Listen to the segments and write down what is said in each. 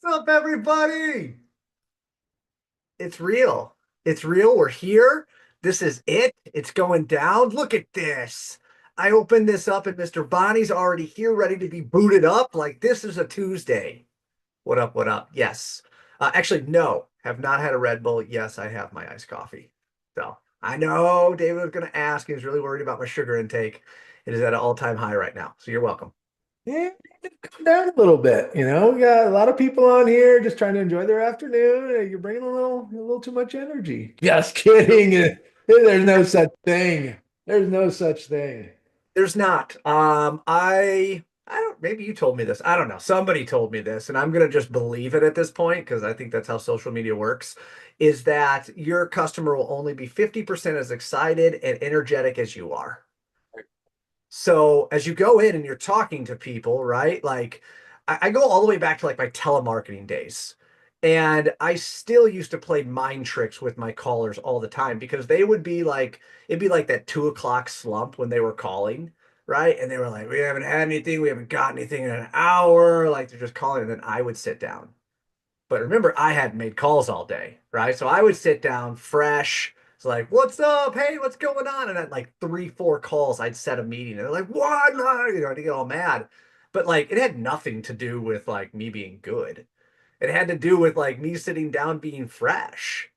What's up, everybody? It's real. It's real. We're here. This is it. It's going down. Look at this. I opened this up and Mr. Bonnie's already here, ready to be booted up. Like this is a Tuesday. What up? What up? Yes. Actually, no, have not had a Red Bull. Yes, I have my iced coffee. So I know David was going to ask. He was really worried about my sugar intake. It is at an all-time high right now. So you're welcome. Yeah, come down a little bit. We got a lot of people on here just trying to enjoy their afternoon. You're bringing a little too much energy. Just kidding. There's no such thing. There's no such thing. There's not. I don't, maybe you told me this. I don't know. Somebody told me this, and I'm gonna just believe it at this point because I think that's how social media works, is that your customer will only be 50% as excited and energetic as you are. So as you go in and you're talking to people, right? Like I go all the way back to like my telemarketing days. And I still used to play mind tricks with my callers all the time because they would be like, it'd be like that 2 o'clock slump when they were calling, right? And they were like, we haven't had anything, we haven't got anything in an hour. Like they're just calling. And then I would sit down. But remember, I hadn't made calls all day, right? So I would sit down fresh. It's like, what's up? Hey, what's going on? And at like three, four calls, I'd set a meeting. And they're like, what? No, I'd get all mad. But like, it had nothing to do with like me being good. It had to do with like me sitting down being fresh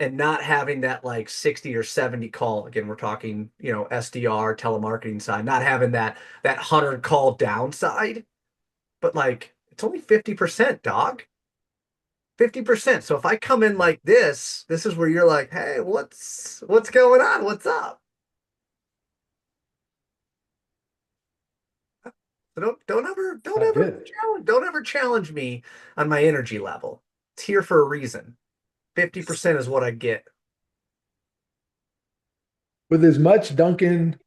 and not having that like 60 or 70 call. Again, we're talking, SDR, telemarketing side, not having that 100 call downside. But like, it's only 50%, dog. 50%. So if I come in like this is where you're like, hey, what's going on? What's up? So don't ever don't Not ever good. challenge me on my energy level. It's here for a reason. 50% is what I get. With as much Dunkin'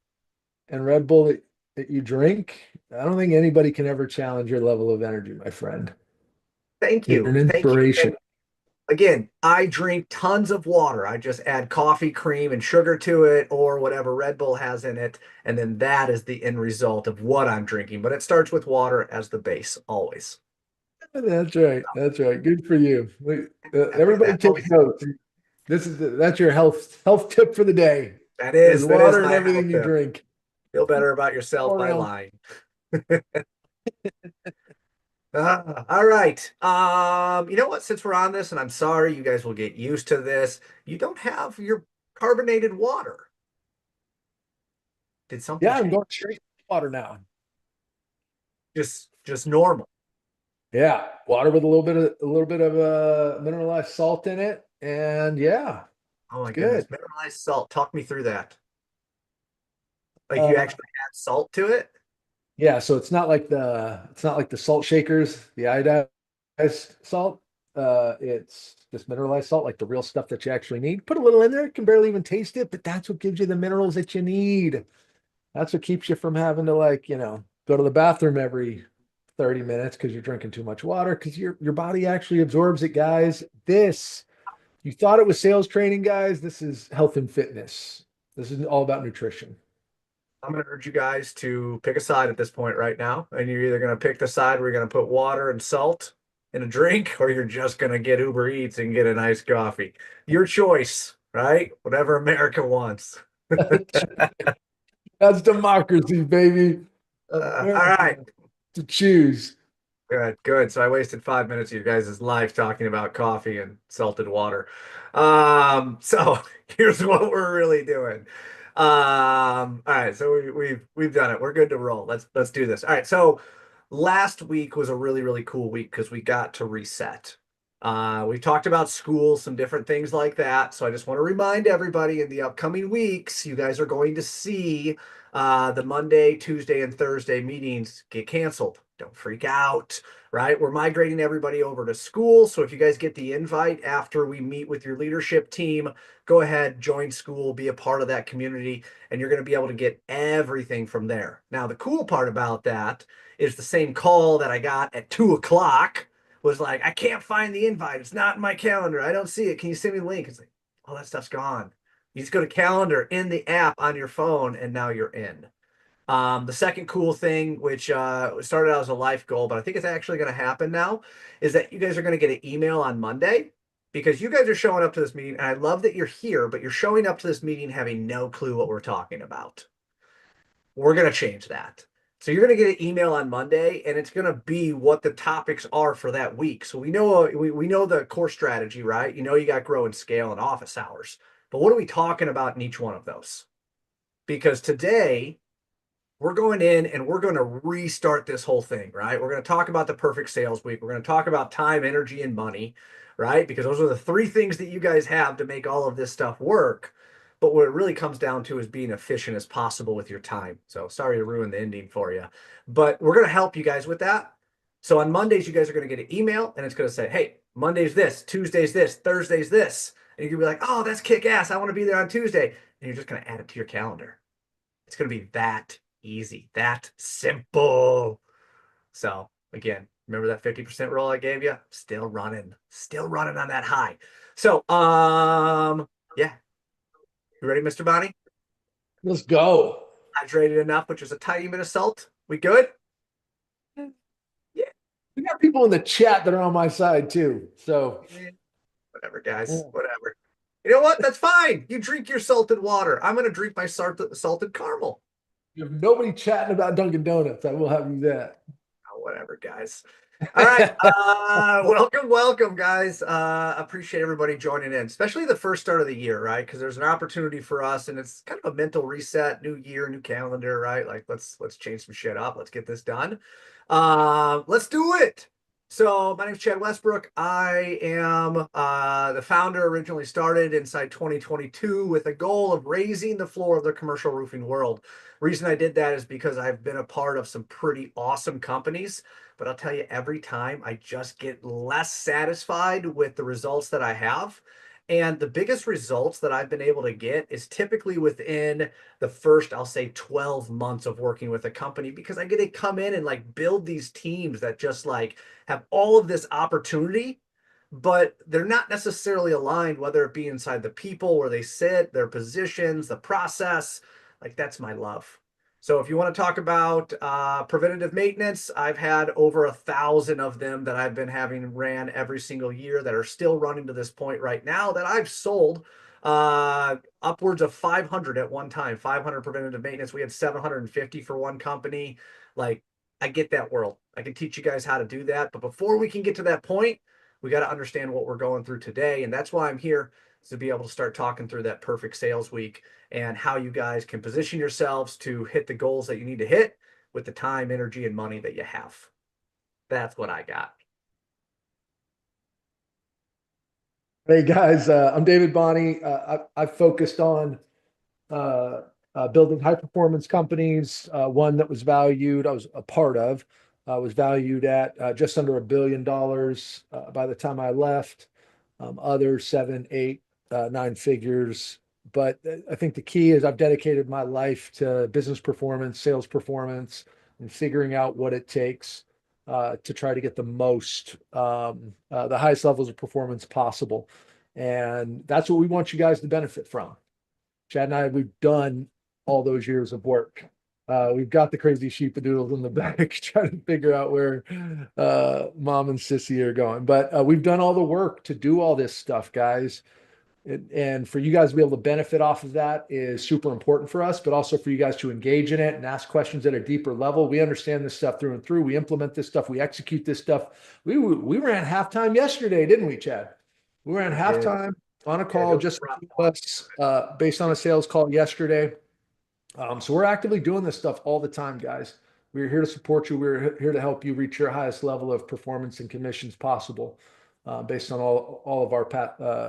and Red Bull that you drink, I don't think anybody can ever challenge your level of energy, my friend. Thank You're an you. Thank you. inspiration. And again, I drink tons of water. I just add coffee cream and sugar to it or whatever Red Bull has in it. And then that is the end result of what I'm drinking. But it starts with water as the base always. That's right. That's right. Good for you. Everybody That's take always notes. That's your health tip for the day. There's that is water in my health everything you tip. drink. Feel better about yourself All by around. lying. All right. You know what? Since we're on this, and I'm sorry, you guys will get used to this. You don't have your carbonated water. Did something Yeah, I'm change? going straight to water now. Just normal. Yeah, water with a little bit of mineralized salt in it, and yeah, Oh it's my good. goodness. Mineralized salt. Talk me through that. Like you Uh, actually add salt to it? yeah, so it's not like the salt shakers, the iodized salt. It's just mineralized salt, like the real stuff that you actually need. Put a little in there, can barely even taste it, but that's what gives you the minerals that you need. That's what keeps you from having to go to the bathroom every 30 minutes because you're drinking too much water because your body actually absorbs it, guys. You thought it was sales training, guys. This is health and fitness. This is all about nutrition. I'm going to urge you guys to pick a side at this point right now. And you're either going to pick the side where you're going to put water and salt in a drink, or you're just going to get Uber Eats and get a nice coffee. Your choice, right? Whatever America wants. That's democracy, baby. All right. America to choose. Good, good. So I wasted 5 minutes of your guys' life talking about coffee and salted water. So here's what we're really doing. All right, so we've done it. We're good to roll. Let's do this. All right, so last week was a really, really cool week because we got to reset. We talked about school, some different things like that. So I just want to remind everybody in the upcoming weeks, you guys are going to see the Monday, Tuesday, and Thursday meetings get canceled. Don't freak out, right? We're migrating everybody over to school. So if you guys get the invite after we meet with your leadership team, go ahead, join school, be a part of that community, and you're going to be able to get everything from there. Now, the cool part about that is the same call that I got at 2 o'clock was like, I can't find the invite. It's not in my calendar. I don't see it. Can you send me the link? It's like, oh, that stuff's gone. You just go to calendar in the app on your phone, and now you're in. The second cool thing, which started out as a life goal, but I think it's actually going to happen now, is that you guys are going to get an email on Monday because you guys are showing up to this meeting. And I love that you're here, but you're showing up to this meeting having no clue what we're talking about. We're going to change that. So you're going to get an email on Monday, and it's going to be what the topics are for that week. So we know the core strategy, right? You know you got grow and scale and office hours, but what are we talking about in each one of those? Because today we're going in and we're going to restart this whole thing, right? We're going to talk about the perfect sales week. We're going to talk about time, energy, and money, right? Because those are the three things that you guys have to make all of this stuff work. But what it really comes down to is being efficient as possible with your time. So sorry to ruin the ending for you, but we're going to help you guys with that. So on Mondays, you guys are going to get an email and it's going to say, hey, Monday's this, Tuesday's this, Thursday's this. And you're going to be like, oh, that's kick ass. I want to be there on Tuesday. And you're just going to add it to your calendar. It's going to be that easy, that simple. So again, remember that 50% rule I gave you? Still running on that high. So, yeah, you ready, Mr. Bonnie? Let's go. Hydrated enough, which is a tiny bit of salt. We good? Yeah, We got people in the chat that are on my side too. So whatever, guys, yeah. whatever. You know what? That's fine. You drink your salted water. I'm gonna drink my salted caramel. You have nobody chatting about Dunkin' Donuts. I will have you that. Oh, whatever, guys. All right. Welcome, guys. Appreciate everybody joining in, especially the first start of the year, right? Because there's an opportunity for us, and it's kind of a mental reset, new year, new calendar, right? Like let's change some shit up. Let's get this done. Let's do it. So my name is Chad Westbrook. I am the founder, originally started inside 2022 with a goal of raising the floor of the commercial roofing world. Reason I did that is because I've been a part of some pretty awesome companies, but I'll tell you, every time I just get less satisfied with the results that I have. And the biggest results that I've been able to get is typically within the first, I'll say 12 months of working with a company because I get to come in and like build these teams that just like have all of this opportunity, but they're not necessarily aligned, whether it be inside the people where they sit, their positions, the process. Like that's my love. So if you want to talk about preventative maintenance, I've had over 1,000 of them that I've been having ran every single year that are still running to this point right now that I've sold upwards of 500 at one time, 500 preventative maintenance. We had 750 for one company. Like I get that world. I can teach you guys how to do that. But before we can get to that point, we got to understand what we're going through today. And that's why I'm here, is to be able to start talking through that perfect sales week and how you guys can position yourselves to hit the goals that you need to hit with the time, energy, and money that you have. That's what I got. Hey guys, I'm David Bonney. I've focused on building high performance companies. One that was valued, I was a part of, was valued at just under $1 billion by the time I left. Others seven, eight, 9 figures. But I think the key is I've dedicated my life to business performance, sales performance, and figuring out what it takes to try to get the highest levels of performance possible. And that's what we want you guys to benefit from. Chad and I, we've done all those years of work. We've got the crazy sheepadoodles in the back trying to figure out where mom and sissy are going. But we've done all the work to do all this stuff, guys. And for you guys to be able to benefit off of that is super important for us, but also for you guys to engage in it and ask questions at a deeper level. We understand this stuff through and through. We implement this stuff. We execute this stuff. We ran halftime yesterday, didn't we, Chad? We ran halftime on a call just us, based on a sales call yesterday. So we're actively doing this stuff all the time, guys. We're here to support you. We're here to help you reach your highest level of performance and commissions possible, based on all of our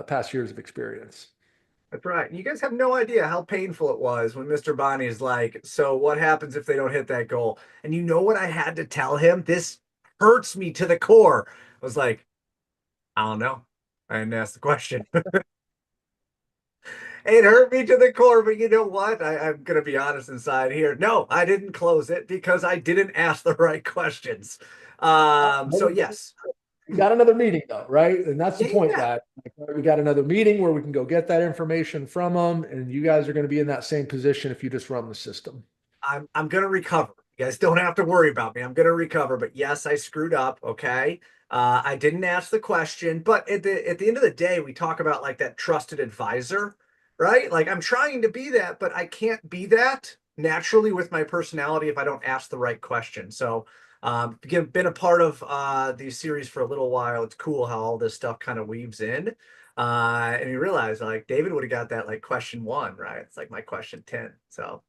past years of experience. That's right. You guys have no idea how painful it was when Mr. Bonnie's like, so what happens if they don't hit that goal? And you know what I had to tell him? This hurts me to the core. I was like, I don't know. I didn't ask the question. It hurt me to the core, but you know what? I'm going to be honest inside here. No, I didn't close it because I didn't ask the right questions. So yes. We got another meeting though, right? And that's the point, Yeah. guys. We got another meeting where we can go get that information from them, and you guys are going to be in that same position if you just run the system. I'm gonna recover. You guys don't have to worry about me. I'm gonna recover. But yes, I screwed up. Okay. I didn't ask the question, but at the end of the day, we talk about like that trusted advisor, right? Like I'm trying to be that, but I can't be that naturally with my personality if I don't ask the right question. So again, been a part of these series for a little while. It's cool how all this stuff kind of weaves in. And you realize like David would have got that like question one, right? It's like my question 10. So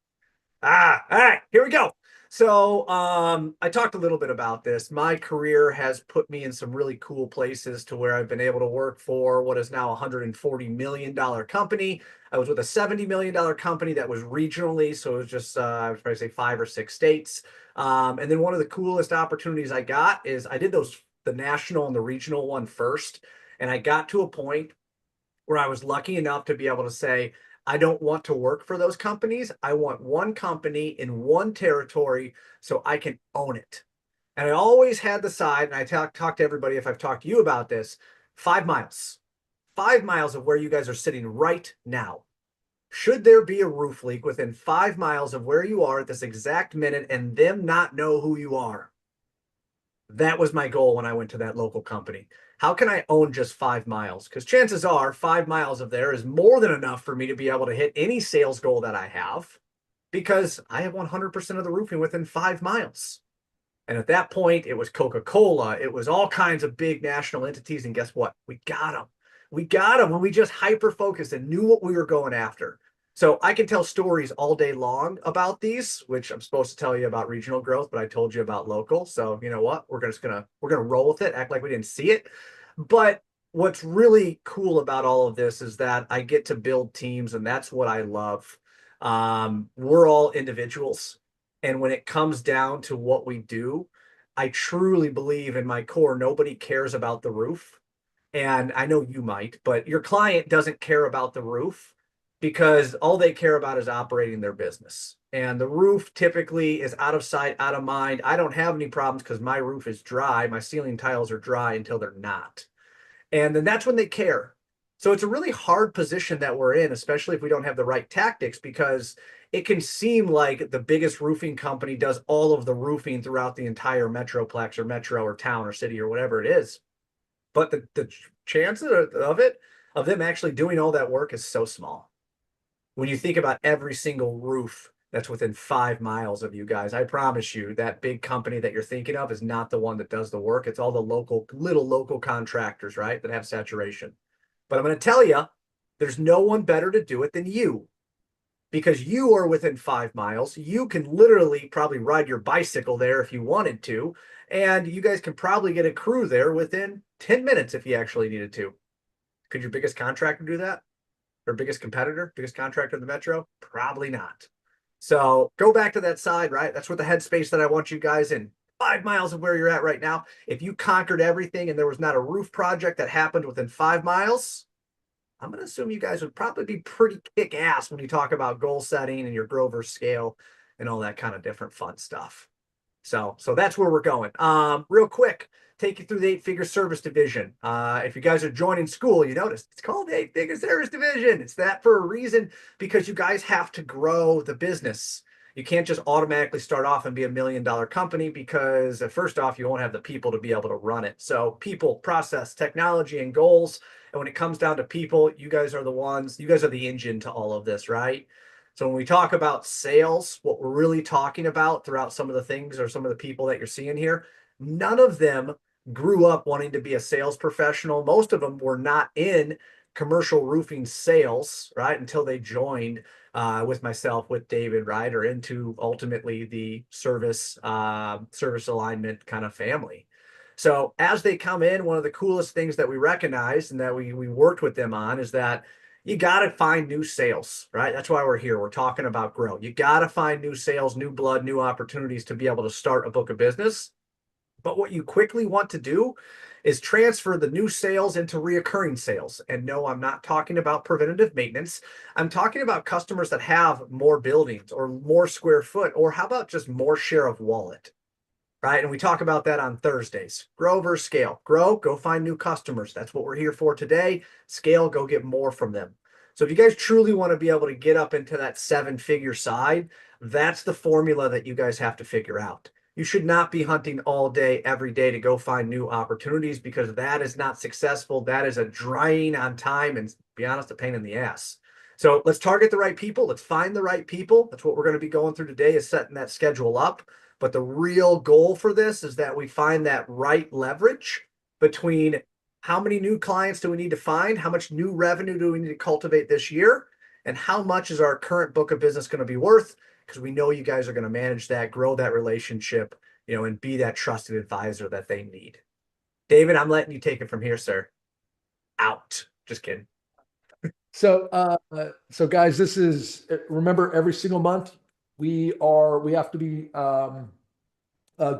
all right, here we go. So, I talked a little bit about this. My career has put me in some really cool places to where I've been able to work for what is now a $140 million company. I was with a $70 million company that was regionally, so it was just, I would probably say 5 or 6 states. And then one of the coolest opportunities I got is I did the national and the regional one first. And I got to a point where I was lucky enough to be able to say, I don't want to work for those companies. I want one company in one territory so I can own it. And I always had the side, and I talk to everybody if I've talked to you about this, 5 miles, 5 miles of where you guys are sitting right now. Should there be a roof leak within 5 miles of where you are at this exact minute and them not know who you are? That was my goal when I went to that local company. How can I own just 5 miles? Because chances are 5 miles of there is more than enough for me to be able to hit any sales goal that I have because I have 100% of the roofing within 5 miles. And at that point, it was Coca-Cola. It was all kinds of big national entities. And guess what? We got them. We got them when we just hyper focused and knew what we were going after. So I can tell stories all day long about these, which I'm supposed to tell you about regional growth, but I told you about local. So you know what? We're gonna roll with it, act like we didn't see it. But what's really cool about all of this is that I get to build teams, and that's what I love. We're all individuals. And when it comes down to what we do, I truly believe in my core, nobody cares about the roof. And I know you might, but your client doesn't care about the roof because all they care about is operating their business. And the roof typically is out of sight, out of mind. I don't have any problems because my roof is dry. My ceiling tiles are dry until they're not. And then that's when they care. So it's a really hard position that we're in, especially if we don't have the right tactics, because it can seem like the biggest roofing company does all of the roofing throughout the entire metroplex or metro or town or city or whatever it is. But the chances of it, of them actually doing all that work is so small. When you think about every single roof that's within 5 miles of you guys, I promise you that big company that you're thinking of is not the one that does the work. It's all the little local contractors, right, that have saturation. But I'm going to tell you, there's no one better to do it than you because you are within 5 miles. You can literally probably ride your bicycle there if you wanted to. And you guys can probably get a crew there within 10 minutes if you actually needed to. Could your biggest contractor do that? Or biggest competitor, biggest contractor in the metro? Probably not. So go back to that side, right? That's where the headspace that I want you guys in. 5 miles of where you're at right now. If you conquered everything and there was not a roof project that happened within 5 miles, I'm going to assume you guys would probably be pretty kick ass when you talk about goal setting and your Grover scale and all that kind of different fun stuff. So that's where we're going. Real quick, take you through the eight-figure service division. If you guys are joining school, you notice it's called the eight-figure service division. It's that for a reason because you guys have to grow the business. You can't just automatically start off and be $1 million company because first off, you won't have the people to be able to run it. So people, process, technology, and goals. And when it comes down to people, you guys are the ones, you guys are the engine to all of this, right? So when we talk about sales, what we're really talking about throughout some of the things or some of the people that you're seeing here, none of them grew up wanting to be a sales professional. Most of them were not in commercial roofing sales, right, until they joined with myself, with David, right, or into ultimately the service alignment kind of family. So as they come in, one of the coolest things that we recognize and that we worked with them on is that you got to find new sales, right? That's why we're here. We're talking about growth. You got to find new sales, new blood, new opportunities to be able to start a book of business. But what you quickly want to do is transfer the new sales into reoccurring sales. And no, I'm not talking about preventative maintenance. I'm talking about customers that have more buildings or more square foot, or how about just more share of wallet, right? And we talk about that on Thursdays. Grow versus scale. Grow, go find new customers. That's what we're here for today. Scale, go get more from them. So if you guys truly want to be able to get up into that seven-figure side, that's the formula that you guys have to figure out. You should not be hunting all day, every day to go find new opportunities because that is not successful. That is a drain on time and, to be honest, a pain in the ass. So let's target the right people. Let's find the right people. That's what we're going to be going through today is setting that schedule up. But the real goal for this is that we find that right leverage between how many new clients do we need to find, how much new revenue do we need to cultivate this year, and how much is our current book of business going to be worth? Because we know you guys are going to manage that, grow that relationship, and be that trusted advisor that they need. David, I'm letting you take it from here, sir. Out. Just kidding. So guys, this is, remember, every single month we have to be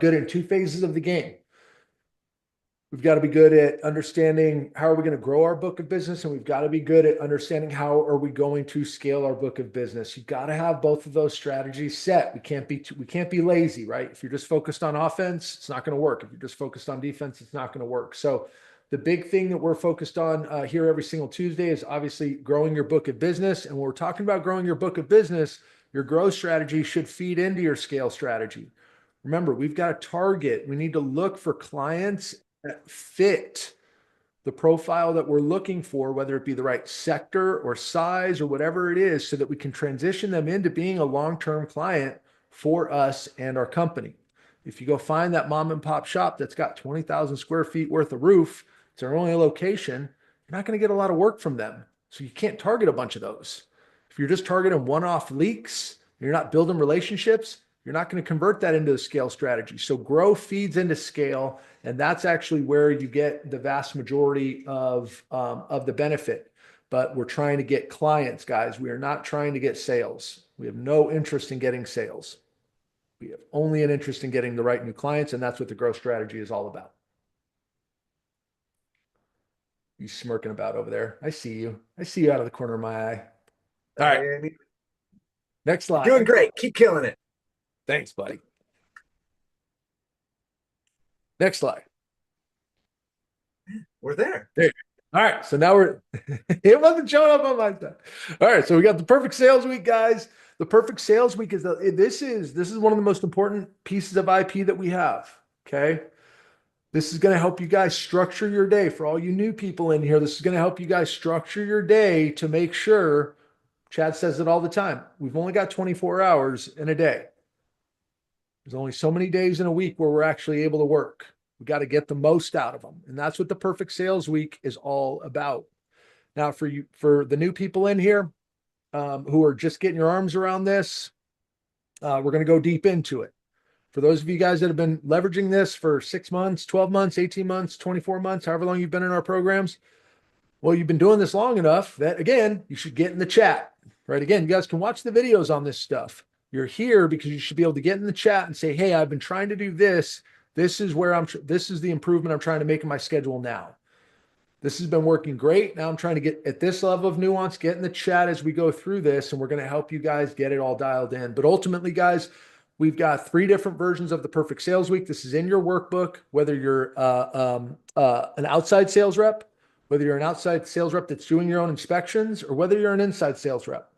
good in two phases of the game. We've got to be good at understanding how are we going to grow our book of business, and we've got to be good at understanding how are we going to scale our book of business. You've got to have both of those strategies set. We can't be lazy, right? If you're just focused on offense, it's not going to work. If you're just focused on defense, it's not going to work. So the big thing that we're focused on here every single Tuesday is obviously growing your book of business. And when we're talking about growing your book of business, your growth strategy should feed into your scale strategy. Remember, we've got a target. We need to look for clients that fit the profile that we're looking for, whether it be the right sector or size or whatever it is, so that we can transition them into being a long-term client for us and our company. If you go find that mom and pop shop that's got 20,000 square feet worth of roof, it's their only location, you're not going to get a lot of work from them. So you can't target a bunch of those. If you're just targeting one-off leaks, you're not building relationships, you're not going to convert that into a scale strategy. So grow feeds into scale, and that's actually where you get the vast majority of the benefit. But we're trying to get clients, guys. We are not trying to get sales. We have no interest in getting sales. We have only an interest in getting the right new clients, and that's what the growth strategy is all about. You smirking about over there. I see you. I see you out of the corner of my eye. All right. Next slide. Doing great. Keep killing it. Thanks, buddy. Next slide. We're there. There you go. All right. So now it wasn't showing up on my side. All right. So we got the perfect sales week, guys. The perfect sales week is this is one of the most important pieces of IP that we have. Okay. This is going to help you guys structure your day. For all you new people in here, this is going to help you guys structure your day to make sure, Chad says it all the time, we've only got 24 hours in a day. There's only so many days in a week where we're actually able to work. We got to get the most out of them. And that's what the perfect sales week is all about. Now, for the new people in here who are just getting your arms around this, we're going to go deep into it. For those of you guys that have been leveraging this for 6 months, 12 months, 18 months, 24 months, however long you've been in our programs, well, you've been doing this long enough that, again, you should get in the chat, right? Again, you guys can watch the videos on this stuff. You're here because you should be able to get in the chat and say, hey, I've been trying to do this. This is this is the improvement I'm trying to make in my schedule now. This has been working great. Now I'm trying to get at this level of nuance, get in the chat as we go through this, and we're going to help you guys get it all dialed in. But ultimately, guys, we've got 3 different versions of the perfect sales week. This is in your workbook, whether you're an outside sales rep, whether you're an outside sales rep that's doing your own inspections, or whether you're an inside sales rep,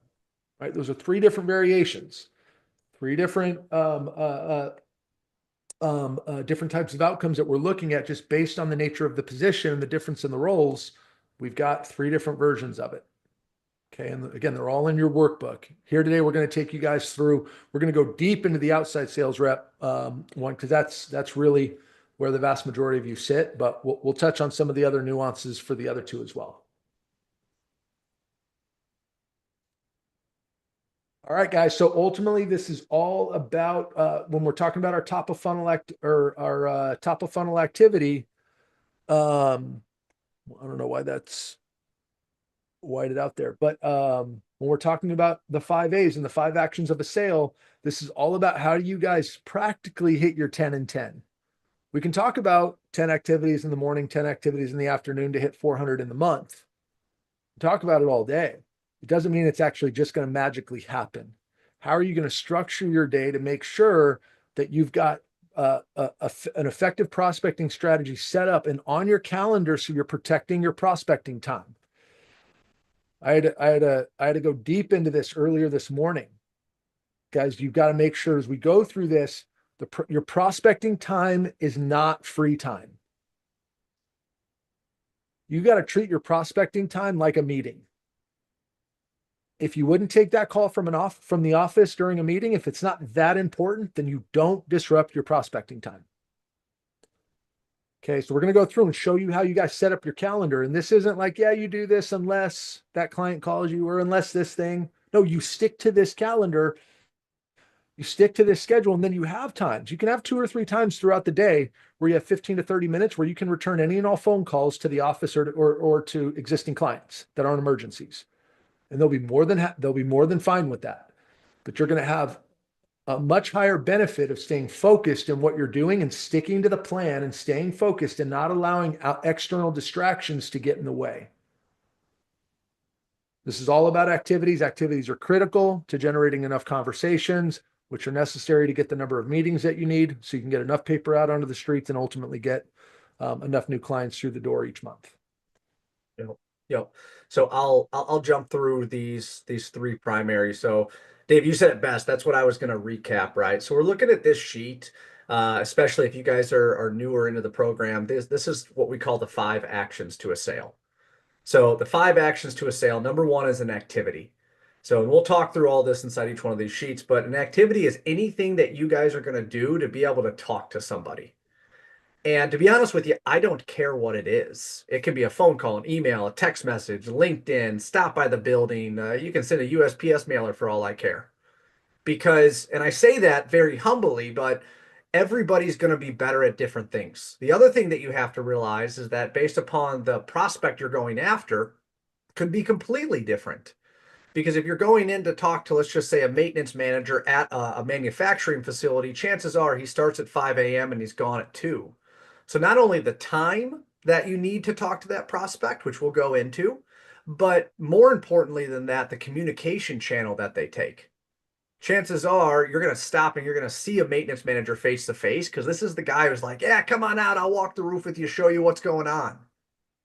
right? Those are 3 different variations, 3 different different types of outcomes that we're looking at just based on the nature of the position and the difference in the roles. We've got 3 different versions of it. Okay. And again, they're all in your workbook. Here today, we're going to take you guys through, we're going to go deep into the outside sales rep one, because that's really where the vast majority of you sit, but we'll touch on some of the other nuances for the other 2 as well. All right, guys. So ultimately, this is all about when we're talking about our top of funnel top of funnel activity. I don't know why that's whited out there, but when we're talking about the 5 A's and the 5 actions of a sale, this is all about how do you guys practically hit your 10 and 10. We can talk about 10 activities in the morning, 10 activities in the afternoon to hit 400 in the month. We talk about it all day. It doesn't mean it's actually just going to magically happen. How are you going to structure your day to make sure that you've got an effective prospecting strategy set up and on your calendar so you're protecting your prospecting time? I had to go deep into this earlier this morning. Guys, you've got to make sure as we go through this, your prospecting time is not free time. You got to treat your prospecting time like a meeting. If you wouldn't take that call from the office during a meeting, if it's not that important, then you don't disrupt your prospecting time. Okay, so we're going to go through and show you how you guys set up your calendar. And this isn't like, yeah, you do this unless that client calls you or unless this thing. No, you stick to this calendar, you stick to this schedule, and then you have times. You can have 2 or 3 times throughout the day where you have 15 to 30 minutes where you can return any and all phone calls to the office or to existing clients that aren't emergencies. And they'll be more than fine with that. But you're going to have a much higher benefit of staying focused in what you're doing and sticking to the plan and staying focused and not allowing external distractions to get in the way. This is all about activities. Activities are critical to generating enough conversations, which are necessary to get the number of meetings that you need so you can get enough paper out onto the streets and ultimately get enough new clients through the door each month. Yep. Yep. So I'll jump through these three primary. So Dave, you said it best. That's what I was going to recap, right? So we're looking at this sheet, especially if you guys are newer into the program. This is what we call the 5 actions to a sale. So the 5 actions to a sale, number one is an activity. So we'll talk through all this inside each one of these sheets, but an activity is anything that you guys are going to do to be able to talk to somebody. And to be honest with you, I don't care what it is. It can be a phone call, an email, a text message, LinkedIn, stop by the building. You can send a USPS mailer for all I care. Because, and I say that very humbly, but everybody's going to be better at different things. The other thing that you have to realize is that based upon the prospect you're going after, could be completely different. Because if you're going in to talk to, let's just say, a maintenance manager at a manufacturing facility, chances are he starts at 5 a.m. and he's gone at 2. So not only the time that you need to talk to that prospect, which we'll go into, but more importantly than that, the communication channel that they take. Chances are you're going to stop and you're going to see a maintenance manager face to face because this is the guy who's like, yeah, come on out. I'll walk the roof with you, show you what's going on.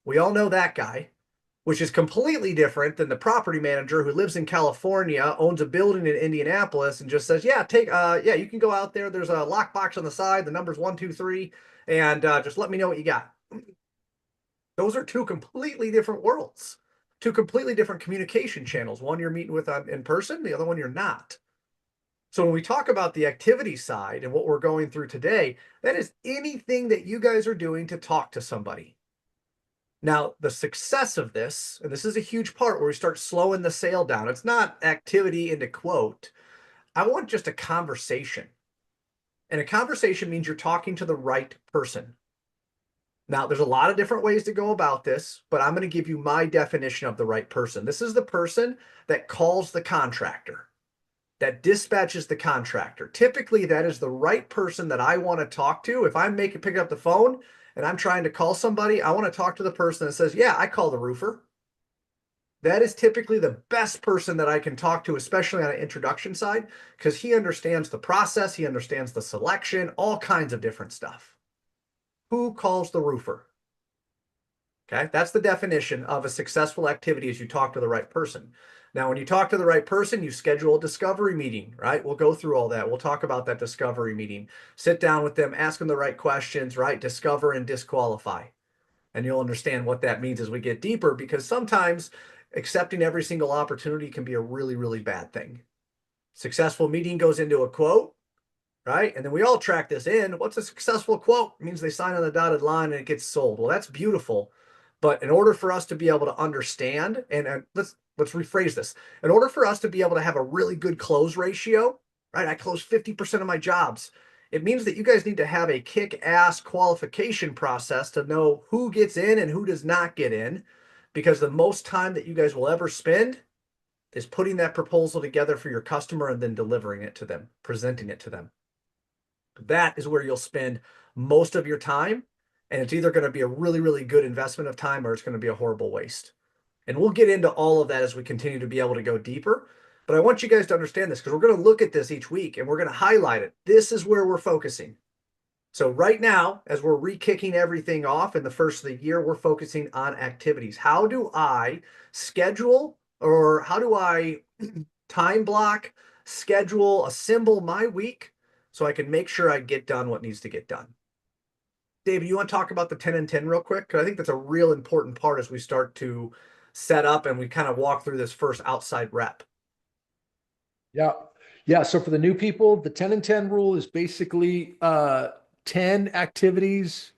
We all know that guy, which is completely different than the property manager who lives in California, owns a building in Indianapolis, and just says, "Yeah, you can go out there. There's a lockbox on the side. The number's 123, and just let me know what you got." Those are two completely different worlds, two completely different communication channels. One you're meeting with in person, the other one you're not. So when we talk about the activity side and what we're going through today, that is anything that you guys are doing to talk to somebody. Now, the success of this, and this is a huge part where we start slowing the sale down. It's not activity into quote. I want just a conversation. And a conversation means you're talking to the right person. Now, there's a lot of different ways to go about this, but I'm going to give you my definition of the right person. This is the person that calls the contractor, that dispatches the contractor. Typically, that is the right person that I want to talk to. If I'm picking up the phone and I'm trying to call somebody, I want to talk to the person that says, yeah, I call the roofer. That is typically the best person that I can talk to, especially on an introduction side, because he understands the process, he understands the selection, all kinds of different stuff. Who calls the roofer? Okay, that's the definition of a successful activity is you talk to the right person. Now, when you talk to the right person, you schedule a discovery meeting, right? We'll go through all that. We'll talk about that discovery meeting. Sit down with them, ask them the right questions, right? Discover and disqualify. And you'll understand what that means as we get deeper, because sometimes accepting every single opportunity can be a really, really bad thing. Successful meeting goes into a quote, right? And then we all track this in. What's a successful quote? It means they sign on the dotted line and it gets sold. Well, that's beautiful. But in order for us to be able to understand, and let's rephrase this, in order for us to be able to have a really good close ratio, right? I close 50% of my jobs. It means that you guys need to have a kick-ass qualification process to know who gets in and who does not get in, because the most time that you guys will ever spend is putting that proposal together for your customer and then delivering it to them, presenting it to them. That is where you'll spend most of your time. And it's either going to be a really, really good investment of time or it's going to be a horrible waste. And we'll get into all of that as we continue to be able to go deeper. But I want you guys to understand this because we're going to look at this each week and we're going to highlight it. This is where we're focusing. So right now, as we're re-kicking everything off in the first of the year, we're focusing on activities. How do I schedule Or how do I time block, schedule, assemble my week so I can make sure I get done what needs to get done? David, you want to talk about the 10 and 10 real quick? Because I think that's a real important part as we start to set up and we kind of walk through this first outside rep. Yeah. Yeah. So for the new people, the 10 and 10 rule is basically 10 activities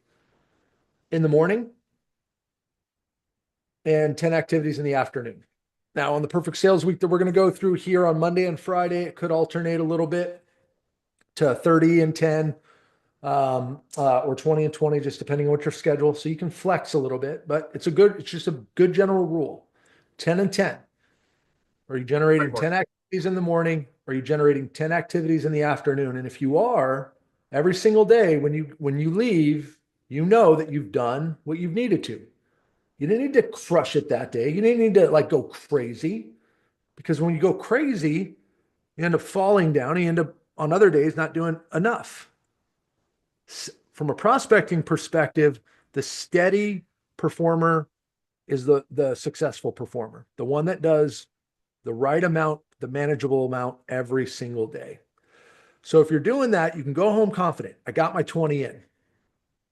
in the morning and 10 activities in the afternoon. Now, on the perfect sales week that we're going to go through here on Monday and Friday, it could alternate a little bit to 30 and 10 or 20 and 20, just depending on what your schedule. So you can flex a little bit, but it's just a good general rule. 10 and 10. Are you generating Framework. 10 activities in the morning? Are you generating 10 activities in the afternoon? And if you are, every single day when you leave, you know that you've done what you've needed to. You didn't need to crush it that day. You didn't need to like go crazy because when you go crazy, you end up falling down. You end up on other days not doing enough. From a prospecting perspective, the steady performer is the successful performer, the one that does the right amount, the manageable amount every single day. So if you're doing that, you can go home confident. I got my 20 in,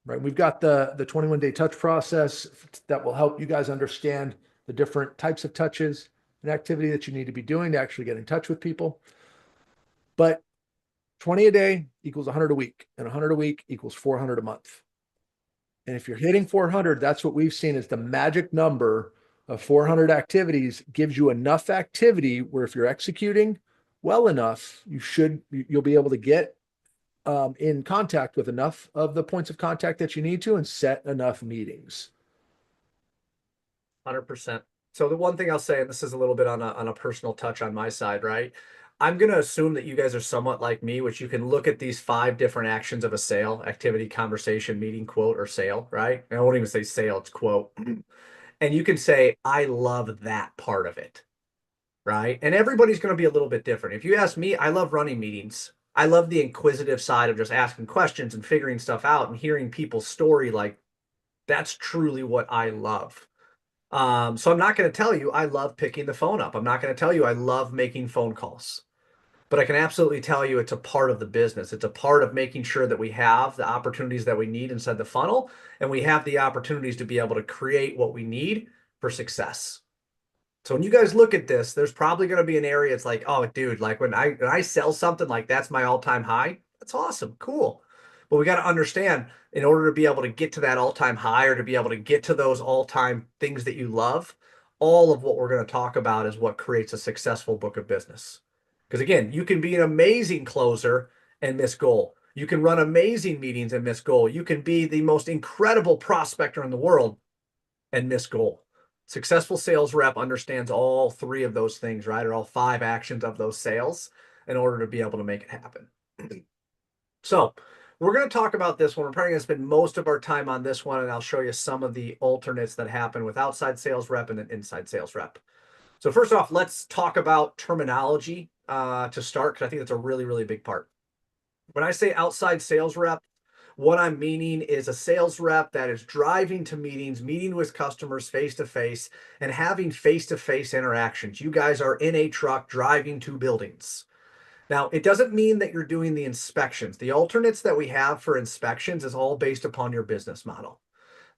right? We've got the 21-day touch process that will help you guys understand the different types of touches and activity that you need to be doing to actually get in touch with people. But 20 a day equals 100 a week, and 100 a week equals 400 a month. And if you're hitting 400, that's what we've seen is the magic number of 400 activities gives you enough activity where if you're executing well enough, you'll be able to get in contact with enough of the points of contact that you need to and set enough meetings. 100%. So the one thing I'll say, and this is a little bit on a personal touch on my side, right? I'm going to assume that you guys are somewhat like me, which you can look at these 5 different actions of a sale: activity, conversation, meeting, quote, or sale, right? And I won't even say sale, it's quote. And you can say, I love that part of it, right? And everybody's going to be a little bit different. If you ask me, I love running meetings. I love the inquisitive side of just asking questions and figuring stuff out and hearing people's story. Like, that's truly what I love. So I'm not going to tell you I love picking the phone up. I'm not going to tell you I love making phone calls. But I can absolutely tell you it's a part of the business. It's a part of making sure that we have the opportunities that we need inside the funnel, and we have the opportunities to be able to create what we need for success. So when you guys look at this, there's probably going to be an area it's like, oh, dude, like when I sell something like that's my all-time high. That's awesome, cool. But we got to understand in order to be able to get to that all-time high or to be able to get to those all-time things that you love, all of what we're going to talk about is what creates a successful book of business. Because again, you can be an amazing closer and miss goal. You can run amazing meetings and miss goal. You can be the most incredible prospector in the world and miss goal. Successful sales rep understands all 3 of those things, right? Or all 5 actions of those sales in order to be able to make it happen. So we're going to talk about this one. We're probably going to spend most of our time on this one, and I'll show you some of the alternates that happen with outside sales rep and then inside sales rep. So first off, let's talk about terminology to start, because I think that's a really, really big part. When I say outside sales rep, what I'm meaning is a sales rep that is driving to meetings, meeting with customers face to face, and having face to face interactions. You guys are in a truck driving to buildings. Now, it doesn't mean that you're doing the inspections. The alternates that we have for inspections is all based upon your business model.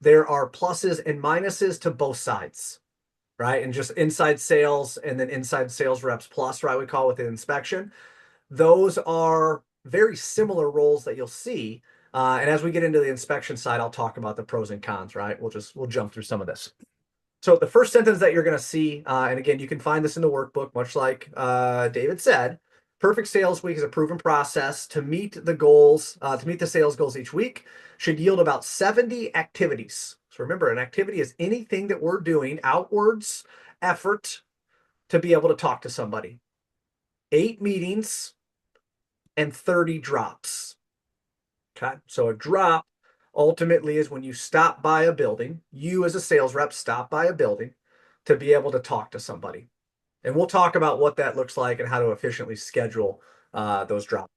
There are pluses and minuses to both sides, right? And just inside sales and then inside sales reps plus, right? We call it with the inspection. Those are very similar roles that you'll see. And as we get into the inspection side, I'll talk about the pros and cons, right? We'll jump through some of this. So the first sentence that you're going to see, and again, you can find this in the workbook, much like David said, perfect sales week is a proven process to meet the goals, to meet the sales goals each week, should yield about 70 activities. So remember, an activity is anything that we're doing outwards effort to be able to talk to somebody. 8 meetings and 30 drops. Okay, so a drop ultimately is when you stop by a building, you as a sales rep stop by a building to be able to talk to somebody. And we'll talk about what that looks like and how to efficiently schedule those drops.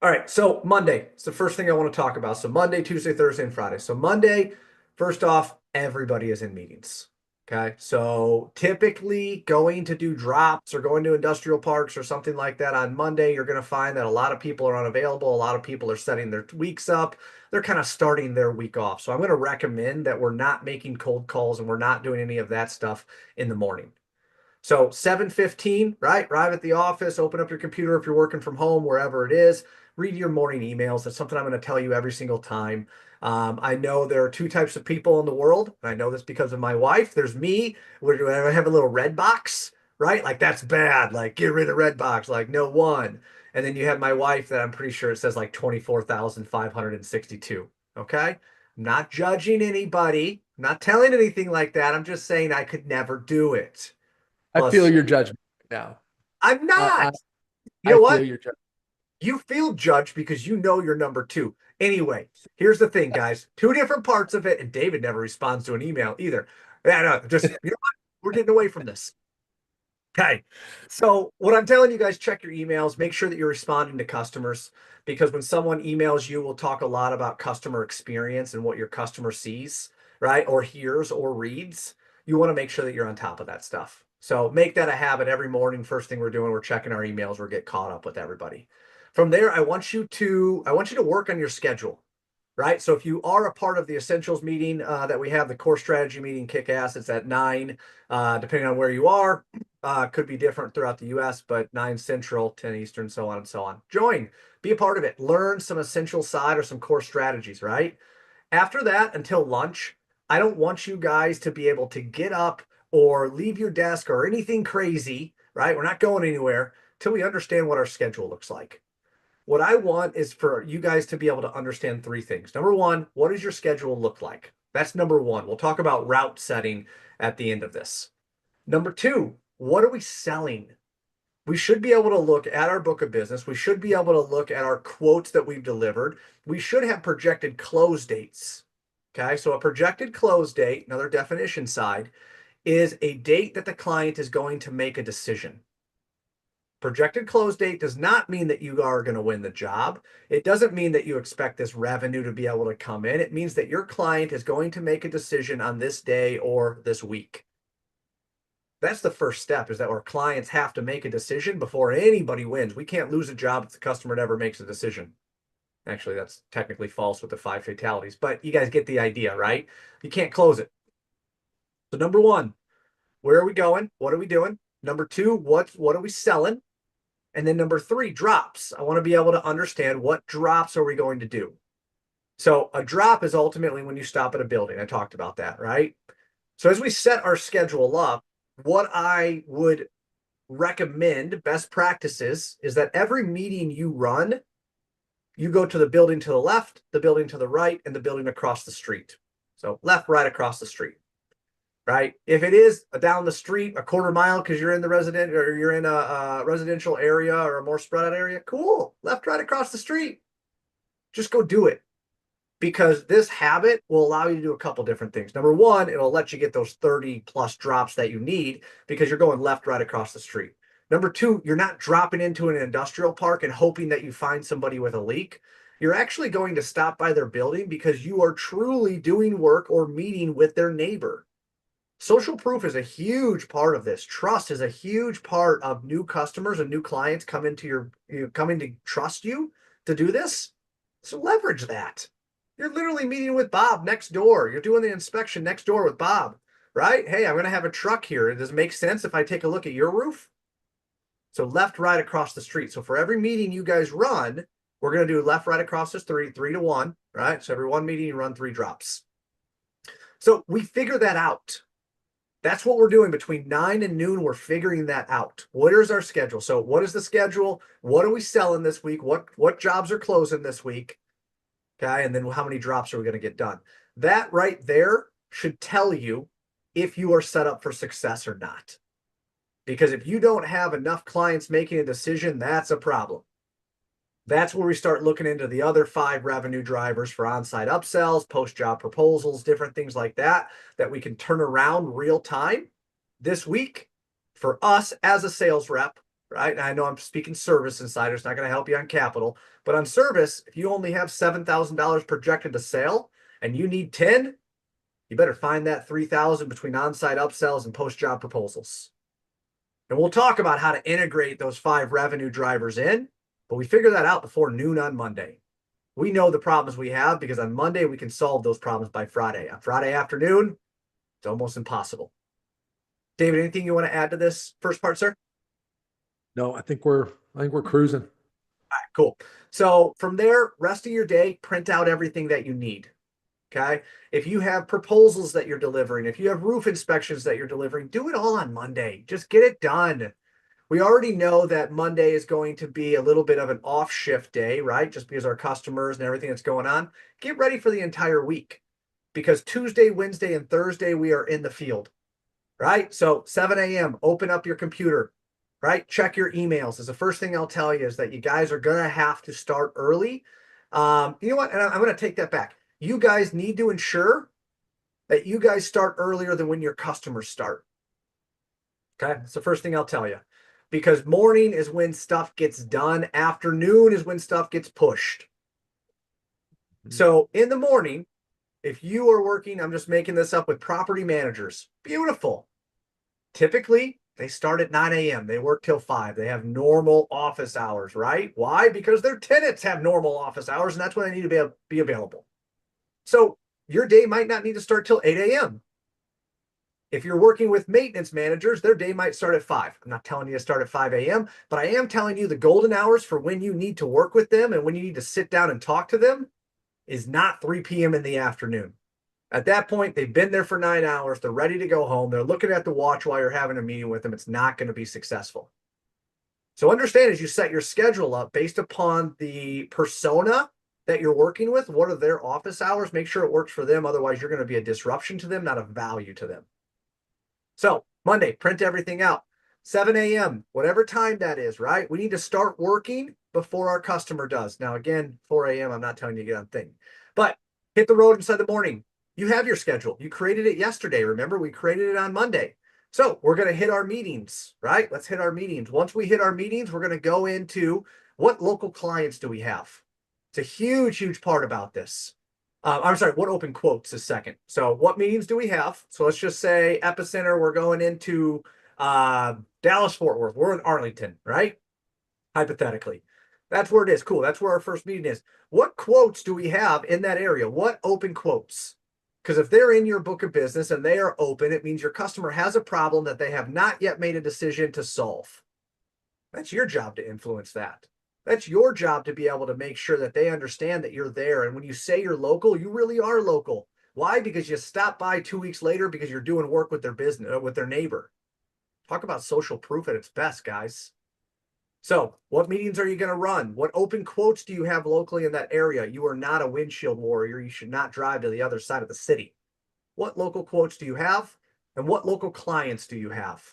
All right, so Monday, it's the first thing I want to talk about. So Monday, Tuesday, Thursday, and Friday. So Monday, first off, everybody is in meetings. Okay, so typically going to do drops or going to industrial parks or something like that on Monday, you're going to find that a lot of people are unavailable. A lot of people are setting their weeks up. They're kind of starting their week off. So I'm going to recommend that we're not making cold calls and we're not doing any of that stuff in the morning. So 7:15, right? Arrive at the office, open up your computer if you're working from home, wherever it is. Read your morning emails. That's something I'm going to tell you every single time. I know there are two types of people in the world, and I know this because of my wife. There's me, where I have a little red box, right? Like that's bad. Like get rid of red box. Like no one. And then you have my wife that I'm pretty sure it says like 24,562. Okay. I'm not judging anybody. I'm not telling anything like that. I'm just saying I could never do it. I feel Plus, your judgment now. I'm not. I, You I know feel what? your judgment. You feel judged because you know you're number two. Anyway, here's the thing, guys. Two different parts of it, and David never responds to an email either. Yeah, no, just you know what? We're getting away from this. Okay. So what I'm telling you guys, check your emails, make sure that you're responding to customers because when someone emails you, we'll talk a lot about customer experience and what your customer sees, right? Or hears or reads. You want to make sure that you're on top of that stuff. So make that a habit every morning. First thing we're doing, we're checking our emails, we're get caught up with everybody. From there, I want you to work on your schedule, right? So if you are a part of the essentials meeting that we have, the core strategy meeting, kick ass, it's at 9, depending on where you are. Could be different throughout the US, but 9 Central, 10 Eastern, so on and so on. Join, be a part of it, learn some essential side or some core strategies, right? After that, until lunch, I don't want you guys to be able to get up or leave your desk or anything crazy, right? We're not going anywhere till we understand what our schedule looks like. What I want is for you guys to be able to understand three things. Number one, what does your schedule look like? That's number one. We'll talk about route setting at the end of this. Number two, what are we selling? We should be able to look at our book of business. We should be able to look at our quotes that we've delivered. We should have projected close dates. Okay, so a projected close date, another definition side, is a date that the client is going to make a decision. Projected close date does not mean that you are going to win the job. It doesn't mean that you expect this revenue to be able to come in. It means that your client is going to make a decision on this day or this week. That's the first step is that our clients have to make a decision before anybody wins. We can't lose a job if the customer never makes a decision. Actually, that's technically false with the 5 fatalities, but you guys get the idea, right? You can't close it. So number one, where are we going? What are we doing? Number two, what are we selling? And then number three, drops. I want to be able to understand what drops are we going to do. So a drop is ultimately when you stop at a building. I talked about that, right? So as we set our schedule up, what I would recommend best practices is that every meeting you run, you go to the building to the left, the building to the right, and the building across the street. So left, right, across the street, right? If it is down the street, a quarter mile because you're in the resident or you're in a residential area or a more spread out area, cool. Left, right, across the street. Just go do it because this habit will allow you to do a couple different things. Number one, it'll let you get those 30 plus drops that you need because you're going left, right across the street. Number two, you're not dropping into an industrial park and hoping that you find somebody with a leak. You're actually going to stop by their building because you are truly doing work or meeting with their neighbor. Social proof is a huge part of this. Trust is a huge part of new customers and new clients coming to trust you to do this. So leverage that. You're literally meeting with Bob next door. You're doing the inspection next door with Bob, right? Hey, I'm going to have a truck here. Does it make sense if I take a look at your roof? So left, right across the street. So for every meeting you guys run, we're going to do left, right across the street, 3 to 1, right? So every one meeting you run 3 drops. So we figure that out. That's what we're doing between 9 and noon. We're figuring that out. What is our schedule? So what is the schedule? What are we selling this week? What jobs are closing this week? Okay. And then how many drops are we going to get done? That right there should tell you if you are set up for success or not. Because if you don't have enough clients making a decision, that's a problem. That's where we start looking into the other 5 revenue drivers for on-site upsells, post-job proposals, different things like that, that we can turn around real time this week for us as a sales rep, right? And I know I'm speaking service insider, it's not going to help you on capital, but on service, if you only have $7,000 projected to sale and you need 10, You better find that 3,000 between on-site upsells and post-job proposals. And we'll talk about how to integrate those 5 revenue drivers in, but we figure that out before noon on Monday. We know the problems we have because on Monday we can solve those problems by Friday. On Friday afternoon, it's almost impossible. David, anything you want to add to this first part, sir? No, I think we're cruising. All right, cool. So from there, rest of your day, print out everything that you need. Okay. If you have proposals that you're delivering, if you have roof inspections that you're delivering, do it all on Monday. Just get it done. We already know that Monday is going to be a little bit of an off shift day, right? Just because our customers and everything that's going on. Get ready for the entire week because Tuesday, Wednesday, and Thursday, we are in the field, right? So 7 a.m., open up your computer, right? Check your emails. Is the first thing I'll tell you is that you guys are going to have to start early. You know what? And I'm going to take that back. You guys need to ensure that you guys start earlier than when your customers start. Okay. That's the first thing I'll tell you. Because morning is when stuff gets done, afternoon is when stuff gets pushed. So in the morning, if you are working, I'm just making this up with property managers, beautiful. Typically, they start at 9 a.m. They work till 5. They have normal office hours, right? Why? Because their tenants have normal office hours, and that's when they need to be available. So your day might not need to start till 8 a.m. If you're working with maintenance managers, their day might start at 5. I'm not telling you to start at 5 a.m., but I am telling you the golden hours for when you need to work with them and when you need to sit down and talk to them is not 3 p.m. in the afternoon. At that point, they've been there for 9 hours. They're ready to go home. They're looking at the watch while you're having a meeting with them. It's not going to be successful. So understand as you set your schedule up based upon the persona that you're working with, what are their office hours? Make sure it works for them. Otherwise, you're going to be a disruption to them, not a value to them. So Monday, print everything out. 7 a.m., whatever time that is, right? We need to start working before our customer does. Now, again, 4 a.m., I'm not telling you to get on thing, but hit the road inside the morning. You have your schedule. You created it yesterday. Remember, we created it on Monday. So we're going to hit our meetings, right? Let's hit our meetings. Once we hit our meetings, we're going to go into what local clients do we have? It's a huge, huge part about this. I'm sorry, what open quotes is second. So what meetings do we have? So let's just say Epicenter, we're going into Dallas, Fort Worth. We're in Arlington, right? Hypothetically. That's where it is. Cool. That's where our first meeting is. What quotes do we have in that area? What open quotes? Because if they're in your book of business and they are open, it means your customer has a problem that they have not yet made a decision to solve. That's your job to influence that. That's your job to be able to make sure that they understand that you're there. And when you say you're local, you really are local. Why? Because you stop by 2 weeks later because you're doing work with their business, with their neighbor. Talk about social proof at its best, guys. So what meetings are you going to run? What open quotes do you have locally in that area? You are not a windshield warrior. You should not drive to the other side of the city. What local quotes do you have? And what local clients do you have?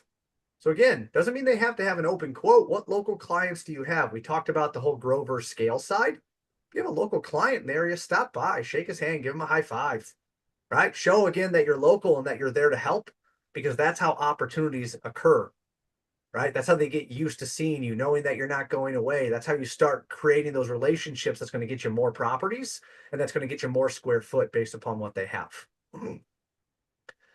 So again, doesn't mean they have to have an open quote. What local clients do you have? We talked about the whole grow versus scale side. If you have a local client in the area, stop by, shake his hand, give him a high five, right? Show again that you're local and that you're there to help because that's how opportunities occur, right? That's how they get used to seeing you, knowing that you're not going away. That's how you start creating those relationships that's going to get you more properties and that's going to get you more square foot based upon what they have.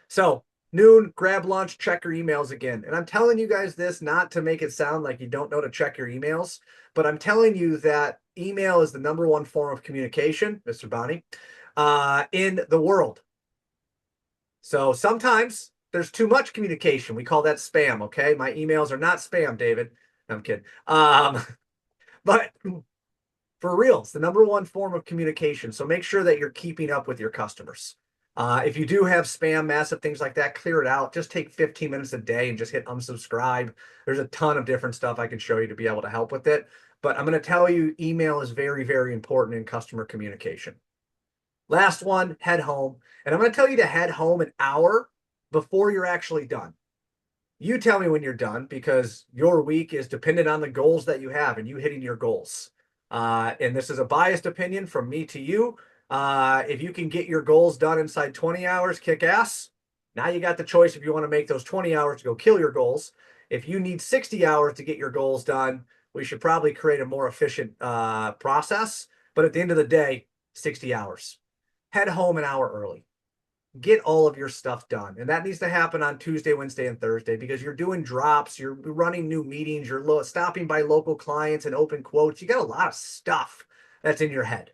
So noon, grab lunch, check your emails again. And I'm telling you guys this not to make it sound like you don't know to check your emails, but I'm telling you that email is the #1 form of communication, Mr. Bonnie, in the world. So sometimes there's too much communication. We call that spam, okay? My emails are not spam, David. No, I'm kidding. But for real, it's the #1 form of communication. So make sure that you're keeping up with your customers. If you do have spam, massive things like that, clear it out. Just take 15 minutes a day and just hit unsubscribe. There's a ton of different stuff I can show you to be able to help with it. But I'm going to tell you, email is very, very important in customer communication. Last one, head home. And I'm going to tell you to head home an hour before you're actually done. You tell me when you're done because your week is dependent on the goals that you have and you hitting your goals. And this is a biased opinion from me to you. If you can get your goals done inside 20 hours, kick ass. Now you got the choice if you want to make those 20 hours to go kill your goals. If you need 60 hours to get your goals done, we should probably create a more efficient process. But at the end of the day, 60 hours. Head home an hour early. get all of your stuff done. And that needs to happen on Tuesday, Wednesday, and Thursday because you're doing drops, you're running new meetings, you're stopping by local clients and open quotes. You got a lot of stuff that's in your head.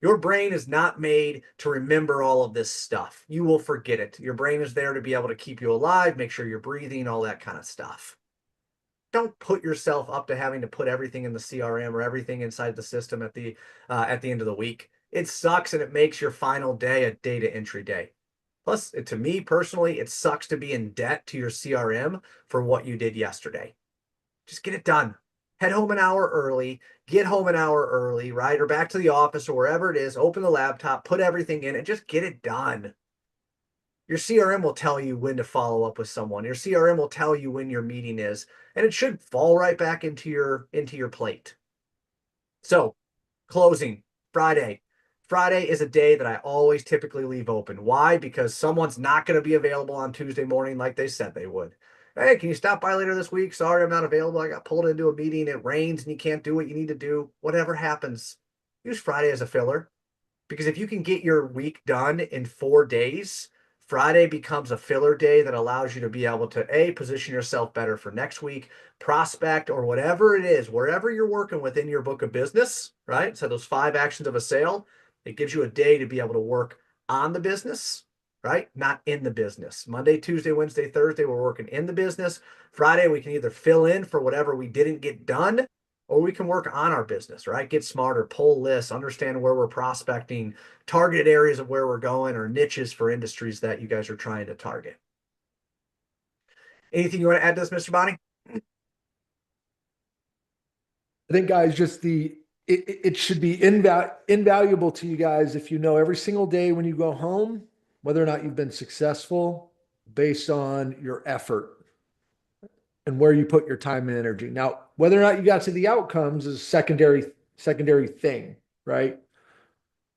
Your brain is not made to remember all of this stuff. You will forget it. Your brain is there to be able to keep you alive, make sure you're breathing, all that kind of stuff. Don't put yourself up to having to put everything in the CRM or everything inside the system at the end of the week. It sucks and it makes your final day a data entry day. Plus, to me personally, it sucks to be in debt to your CRM for what you did yesterday. Just get it done. Head home an hour early, get home an hour early, right? Or back to the office or wherever it is, open the laptop, put everything in and just get it done. Your CRM will tell you when to follow up with someone. Your CRM will tell you when your meeting is, and it should fall right back into your plate. So, closing Friday. Friday is a day that I always typically leave open. Why? Because someone's not going to be available on Tuesday morning like they said they would. Hey, can you stop by later this week? Sorry, I'm not available. I got pulled into a meeting. It rains and you can't do what you need to do. Whatever happens, use Friday as a filler. Because if you can get your week done in 4 days, Friday becomes a filler day that allows you to be able to position yourself better for next week, prospect, or whatever it is, wherever you're working within your book of business, right? So those 5 actions of a sale, it gives you a day to be able to work on the business, right? Not in the business. Monday, Tuesday, Wednesday, Thursday, we're working in the business. Friday, we can either fill in for whatever we didn't get done, or we can work on our business, right? Get smarter, pull lists, understand where we're prospecting, targeted areas of where we're going, or niches for industries that you guys are trying to target. Anything you want to add to this, Mr. Bonnie? I think, guys, just it should be invaluable to you guys if you know every single day when you go home whether or not you've been successful based on your effort and where you put your time and energy. Now, whether or not you got to the outcomes is a secondary thing, right?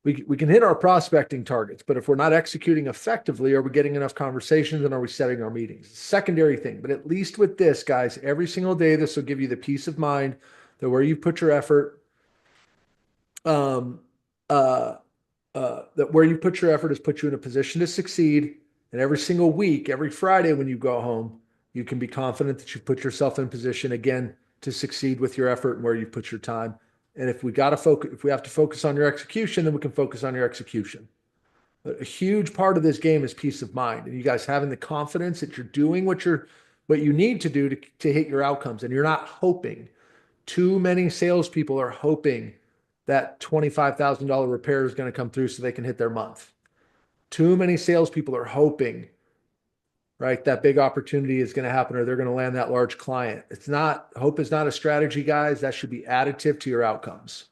We can hit our prospecting targets, but if we're not executing effectively, are we getting enough conversations and are we setting our meetings? Secondary thing, but at least with this, guys, every single day, this will give you the peace of mind that where you put your effort, um, uh, that where you put your effort has put you in a position to succeed. And every single week, every Friday when you go home, you can be confident that you've put yourself in position again to succeed with your effort and where you put your time. And if we got to focus, if we have to focus on your execution, then we can focus on your execution. But a huge part of this game is peace of mind, and you guys having the confidence that you're doing what you need to do to hit your outcomes, and you're not hoping. Too many salespeople are hoping that $25,000 repair is going to come through so they can hit their month. Too many salespeople are hoping, right, that big opportunity is going to happen or they're going to land that large client. Hope is not a strategy, guys. That should be additive to your outcomes.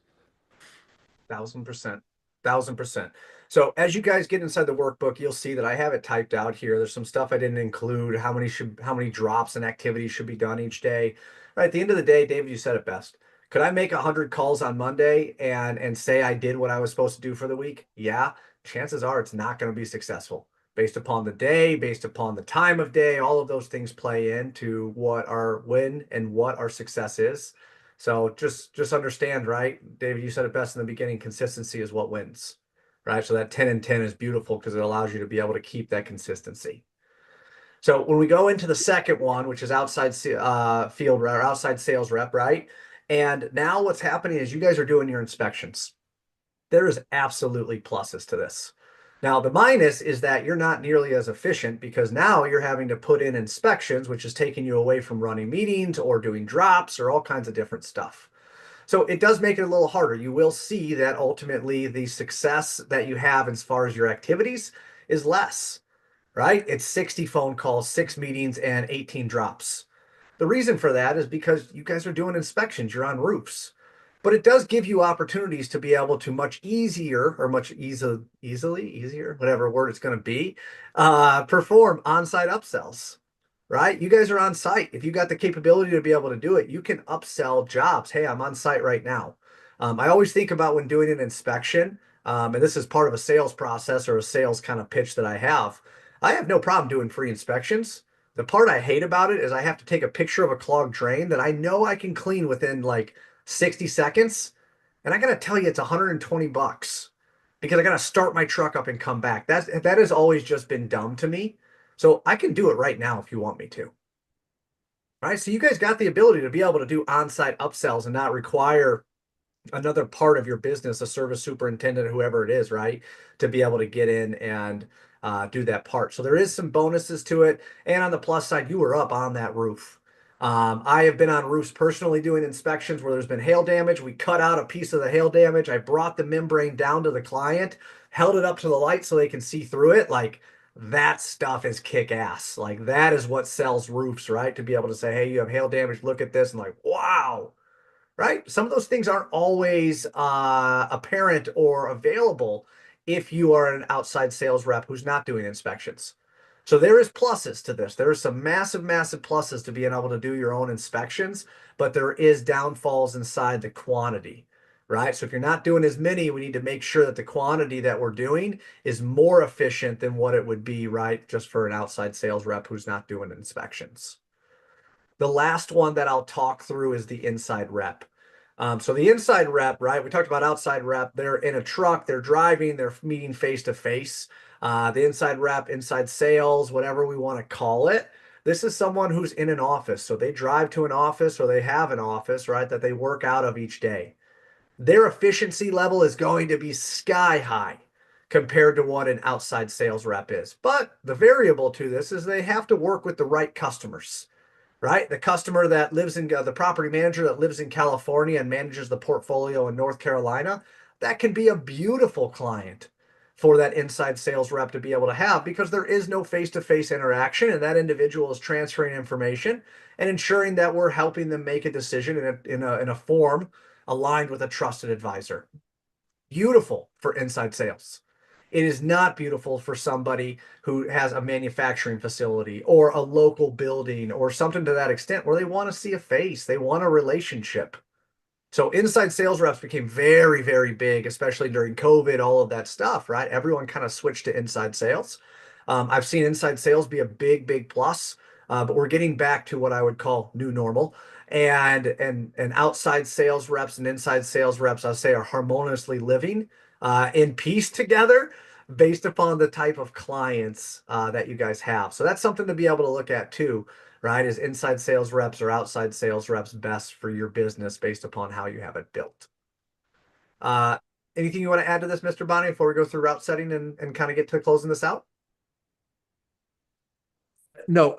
1,000%. 1,000%. So as you guys get inside the workbook, you'll see that I have it typed out here. There's some stuff I didn't include, how many drops and activities should be done each day. Right, at the end of the day, David, you said it best. Could I make 100 calls on Monday and say I did what I was supposed to do for the week? Yeah, chances are it's not going to be successful based upon the day, based upon the time of day. All of those things play into what our win and what our success is. So just understand, right? David, you said it best in the beginning, consistency is what wins, right? So that 10 and 10 is beautiful because it allows you to be able to keep that consistency. So when we go into the second one, which is outside field or outside sales rep, right? And now what's happening is you guys are doing your inspections. There is absolutely pluses to this. Now, the minus is that you're not nearly as efficient because now you're having to put in inspections, which is taking you away from running meetings or doing drops or all kinds of different stuff. So it does make it a little harder. You will see that ultimately the success that you have as far as your activities is less, right? It's 60 phone calls, 6 meetings, and 18 drops. The reason for that is because you guys are doing inspections, you're on roofs. But it does give you opportunities to be able to much easier or easier, whatever word it's going to be, perform on-site upsells, right? You guys are on site. If you got the capability to be able to do it, you can upsell jobs. Hey, I'm on site right now. I always think about when doing an inspection, and this is part of a sales process or a sales kind of pitch that I have no problem doing free inspections. The part I hate about it is I have to take a picture of a clogged drain that I know I can clean within like 60 seconds. And I got to tell you, it's 120 bucks. because I got to start my truck up and come back. That has always just been dumb to me. So I can do it right now if you want me to. All right. So you guys got the ability to be able to do on-site upsells and not require another part of your business, a service superintendent, whoever it is, right, to be able to get in and do that part. So there is some bonuses to it. And on the plus side, you were up on that roof. I have been on roofs personally doing inspections where there's been hail damage. We cut out a piece of the hail damage. I brought the membrane down to the client, held it up to the light so they can see through it. Like that stuff is kick ass. Like that is what sells roofs, right? To be able to say, hey, you have hail damage, look at this, and like, wow, right? Some of those things aren't always apparent or available if you are an outside sales rep who's not doing inspections. So there is pluses to this. There are some massive, massive pluses to being able to do your own inspections, but there is downfalls inside the quantity, right? So if you're not doing as many, we need to make sure that the quantity that we're doing is more efficient than what it would be, right? Just for an outside sales rep who's not doing inspections. The last one that I'll talk through is the inside rep. So the inside rep, right? We talked about outside rep. They're in a truck, they're driving, they're meeting face to face. The inside rep, inside sales, whatever we want to call it. This is someone who's in an office. So they drive to an office or they have an office, right, that they work out of each day. Their efficiency level is going to be sky high compared to what an outside sales rep is. But the variable to this is they have to work with the right customers, right? The customer that lives in the property manager that lives in California and manages the portfolio in North Carolina, that can be a beautiful client for that inside sales rep to be able to have because there is no face-to-face interaction and that individual is transferring information and ensuring that we're helping them make a decision in a form aligned with a trusted advisor. Beautiful for inside sales. It is not beautiful for somebody who has a manufacturing facility or a local building or something to that extent where they want to see a face, they want a relationship. So inside sales reps became very, very big, especially during COVID, all of that stuff, right? Everyone kind of switched to inside sales. I've seen inside sales be a big, big plus, but we're getting back to what I would call new normal. And outside sales reps and inside sales reps, I'll say, are harmoniously living in peace together based upon the type of clients that you guys have. So that's something to be able to look at too, right? Is inside sales reps or outside sales reps best for your business based upon how you have it built? Uh, Anything you want to add to this, Mr. Bonnie, before we go through route setting and kind of get to closing this out? No,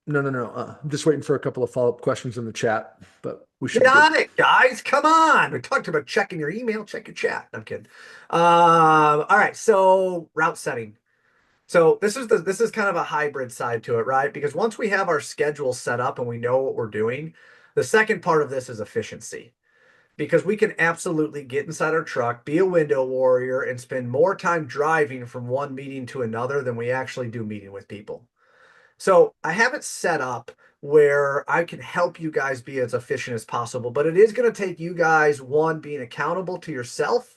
no. I'm just waiting for a couple of follow-up questions in the chat, but we should Get be good. on it, guys. Come on. We talked about checking your email, check your chat. I'm kidding. All right, so route setting. So this is kind of a hybrid side to it, right? Because once we have our schedule set up and we know what we're doing, the second part of this is efficiency. Because we can absolutely get inside our truck, be a window warrior, and spend more time driving from one meeting to another than we actually do meeting with people. So I have it set up where I can help you guys be as efficient as possible, but it is going to take you guys, one, being accountable to yourself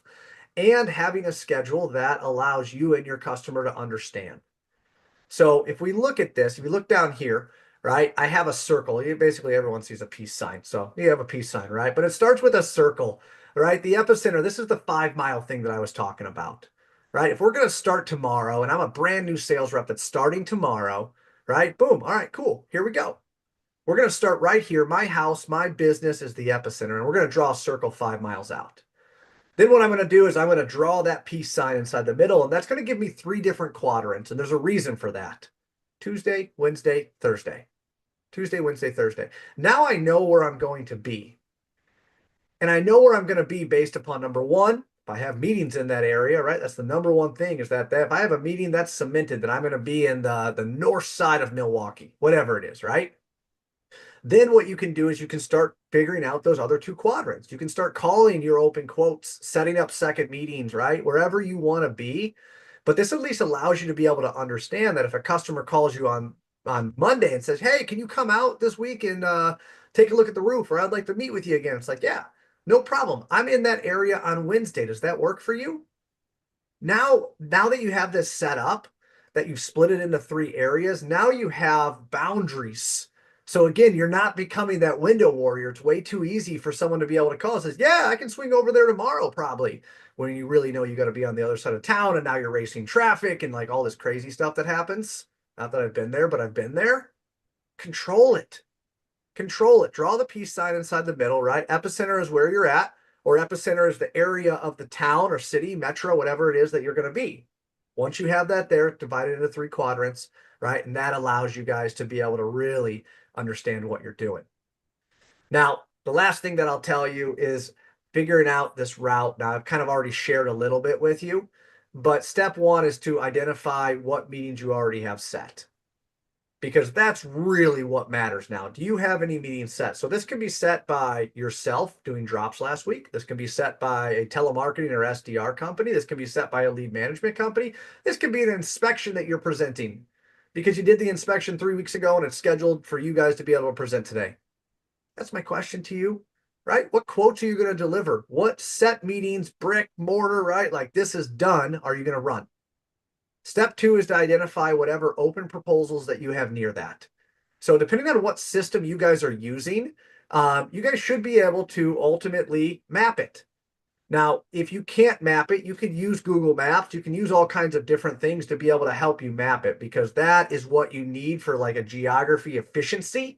and having a schedule that allows you and your customer to understand. So if we look at this, if you look down here, right, I have a circle. Basically, everyone sees a peace sign. So you have a peace sign, right? But it starts with a circle, right? The epicenter, this is the 5 mile thing that I was talking about, right? If we're going to start tomorrow and I'm a brand new sales rep that's starting tomorrow, right? Boom. All right, cool. Here we go. We're going to start right here. My house, my business is the epicenter, and we're going to draw a circle 5 miles out. Then what I'm going to do is I'm going to draw that peace sign inside the middle, and that's going to give me 3 different quadrants. And there's a reason for that. Tuesday, Wednesday, Thursday. Tuesday, Wednesday, Thursday. Now I know where I'm going to be. And I know where I'm going to be based upon number one, if I have meetings in that area, right? That's the number one thing is that if I have a meeting that's cemented, that I'm going to be in the north side of Milwaukee, whatever it is, right? Then what you can do is you can start figuring out those other 2 quadrants. You can start calling your open quotes, setting up second meetings, right? Wherever you want to be. But this at least allows you to be able to understand that if a customer calls you on Monday and says, "Hey, can you come out this week and take a look at the roof?" Or "I'd like to meet with you again." It's like, "Yeah, no problem. I'm in that area on Wednesday. Does that work for you?" Now that you have this set up, that you've split it into 3 areas, now you have boundaries So again, you're not becoming that window warrior. It's way too easy for someone to be able to call and says, yeah, I can swing over there tomorrow, probably. When you really know you got to be on the other side of town and now you're racing traffic and like all this crazy stuff that happens. Not that I've been there, but I've been there. Control it. Control it. Draw the peace sign inside the middle, right? Epicenter is where you're at, or epicenter is the area of the town or city, metro, whatever it is that you're going to be. Once you have that there, divided into 3 quadrants, right? And that allows you guys to be able to really understand what you're doing. Now, the last thing that I'll tell you is figuring out this route. Now, I've kind of already shared a little bit with you, but step one is to identify what meetings you already have set, because that's really what matters now. Do you have any meetings set? So this can be set by yourself doing drops last week. This can be set by a telemarketing or SDR company. This can be set by a lead management company. This could be an inspection that you're presenting because you did the inspection 3 weeks ago and it's scheduled for you guys to be able to present today. That's my question to you, right? What quotes are you going to deliver? What set meetings, brick, mortar, right? Like this is done. Are you going to run? Step two is to identify whatever open proposals that you have near that. So depending on what system you guys are using, you guys should be able to ultimately map it. Now, if you can't map it, you could use Google Maps. You can use all kinds of different things to be able to help you map it, because that is what you need for like a geography efficiency,